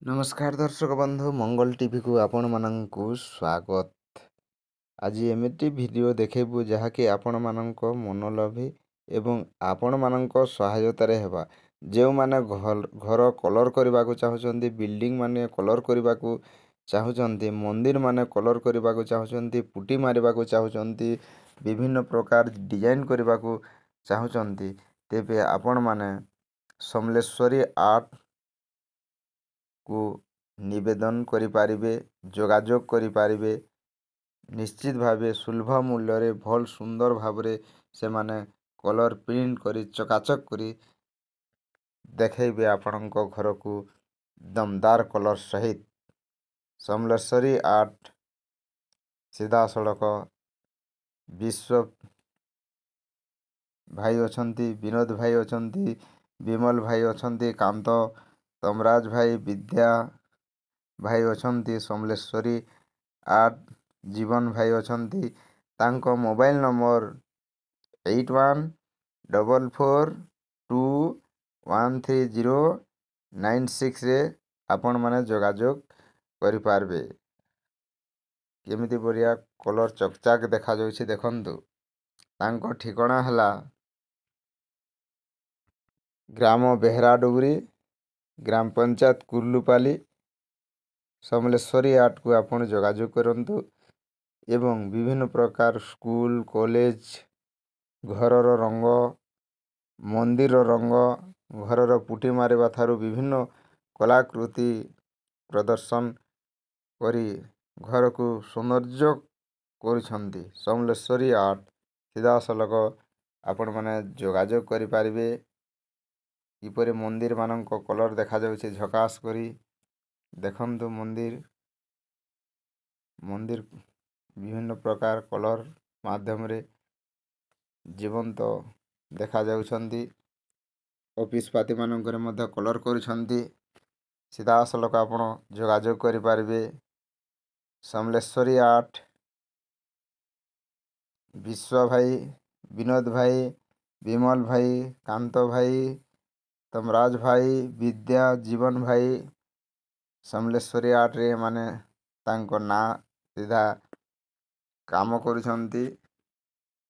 ନମସ୍କାର ଦର୍ଶକ ବନ୍ଧୁ, ମଙ୍ଗଳ ଟିଭିକୁ ଆପଣମାନଙ୍କୁ ସ୍ୱାଗତ। ଆଜି ଏମିତି ଭିଡ଼ିଓ ଦେଖେଇବୁ ଯାହାକି ଆପଣମାନଙ୍କ ମନଲୋଭୀ ଏବଂ ଆପଣମାନଙ୍କ ସହାୟତାରେ ହେବା। ଯେଉଁମାନେ ଘର କଲର୍ କରିବାକୁ ଚାହୁଁଛନ୍ତି, ବିଲ୍ଡିଂ ମାନେ କଲର୍ କରିବାକୁ ଚାହୁଁଛନ୍ତି, ମନ୍ଦିର ମାନେ କଲର୍ କରିବାକୁ ଚାହୁଁଛନ୍ତି, ପୁଟି ମାରିବାକୁ ଚାହୁଁଛନ୍ତି, ବିଭିନ୍ନ ପ୍ରକାର ଡିଜାଇନ୍ କରିବାକୁ ଚାହୁଁଛନ୍ତି, ତେବେ ଆପଣମାନେ ସମଲେଶ୍ୱରୀ ଆର୍ଟ କୁ ନିବେଦନ କରିପାରିବେ, ଯୋଗାଯୋଗ କରିପାରିବେ। ନିଶ୍ଚିତ ଭାବେ ସୁଲଭ ମୂଲ୍ୟରେ ଭଲ ସୁନ୍ଦର ଭାବରେ ସେମାନେ କଲର୍ ପ୍ରିଣ୍ଟ କରି ଚକାଚକ କରି ଦେଖେଇବେ ଆପଣଙ୍କ ଘରକୁ ଦମଦାର କଲର୍ ସହିତ। ସମଲେଶ୍ୱରୀ ଆର୍ଟ ସିଧାସଳଖ ବିଶ୍ୱ ଭାଇ ଅଛନ୍ତି, ବିନୋଦ ଭାଇ ଅଛନ୍ତି, ବିମଲ ଭାଇ ଅଛନ୍ତି, କାନ୍ତ ତମରାଜ ଭାଇ, ବିଦ୍ୟା ଭାଇ ଅଛନ୍ତି, ସମଲେଶ୍ୱରୀ ଆର୍ଟ ଜୀବନ ଭାଇ ଅଛନ୍ତି। ତାଙ୍କ ମୋବାଇଲ୍ ନମ୍ବର 8144213096ରେ ଆପଣମାନେ ଯୋଗାଯୋଗ କରିପାରିବେ। କେମିତି ବଢ଼ିଆ କଲର୍ ଚକଚାକ ଦେଖାଯାଉଛି ଦେଖନ୍ତୁ। ତାଙ୍କ ଠିକଣା ହେଲା ଗ୍ରାମ ବେହେରାଡୁଗୁରି, ଗ୍ରାମ ପଞ୍ଚାୟତ କୁର୍ଲୁପାଲି। ସମଲେଶ୍ୱରୀ ଆର୍ଟକୁ ଆପଣ ଯୋଗାଯୋଗ କରନ୍ତୁ ଏବଂ ବିଭିନ୍ନ ପ୍ରକାର ସ୍କୁଲ, କଲେଜ, ଘରର ରଙ୍ଗ, ମନ୍ଦିରର ରଙ୍ଗ, ଘରର ପୁଟି ମାରିବା ଠାରୁ ବିଭିନ୍ନ କଳାକୃତି ପ୍ରଦର୍ଶନ କରି ଘରକୁ ସୌନ୍ଦର୍ଯ୍ୟ କରୁଛନ୍ତି। ସମଲେଶ୍ୱରୀ ଆର୍ଟ ସିଧାସଳଖ ଆପଣମାନେ ଯୋଗାଯୋଗ କରିପାରିବେ। କିପରି ମନ୍ଦିରମାନଙ୍କ କଲର୍ ଦେଖାଯାଉଛି ଝକାସ କରି ଦେଖନ୍ତୁ। ମନ୍ଦିର ବିଭିନ୍ନ ପ୍ରକାର କଲର୍ ମାଧ୍ୟମରେ ଜୀବନ୍ତ ଦେଖାଯାଉଛନ୍ତି। ଅଫିସ୍ ପାତିମାନଙ୍କରେ ମଧ୍ୟ କଲର୍ କରୁଛନ୍ତି। ସିଧାସଳଖ ଆପଣ ଯୋଗାଯୋଗ କରିପାରିବେ। ସମଲେଶ୍ୱରୀ ଆର୍ଟ ବିଶ୍ୱ ଭାଇ, ବିନୋଦ ଭାଇ, ବିମଲ ଭାଇ, କାନ୍ତ ଭାଇ, ତମରାଜ ଭାଇ, ବିଦ୍ୟା, ଜୀବନ ଭାଇ, ସମଲେଶ୍ୱରୀ ଆର୍ଟରେ ମାନେ ତାଙ୍କ ନାଁ ସିଧା କାମ କରୁଛନ୍ତି,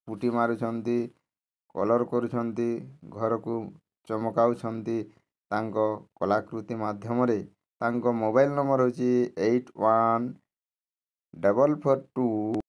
ପୁଟି ମାରୁଛନ୍ତି, କଲର୍ କରୁଛନ୍ତି, ଘରକୁ ଚମକାଉଛନ୍ତି ତାଙ୍କ କଳାକୃତି ମାଧ୍ୟମରେ। ତାଙ୍କ ମୋବାଇଲ୍ ନମ୍ବର ହେଉଛି 814442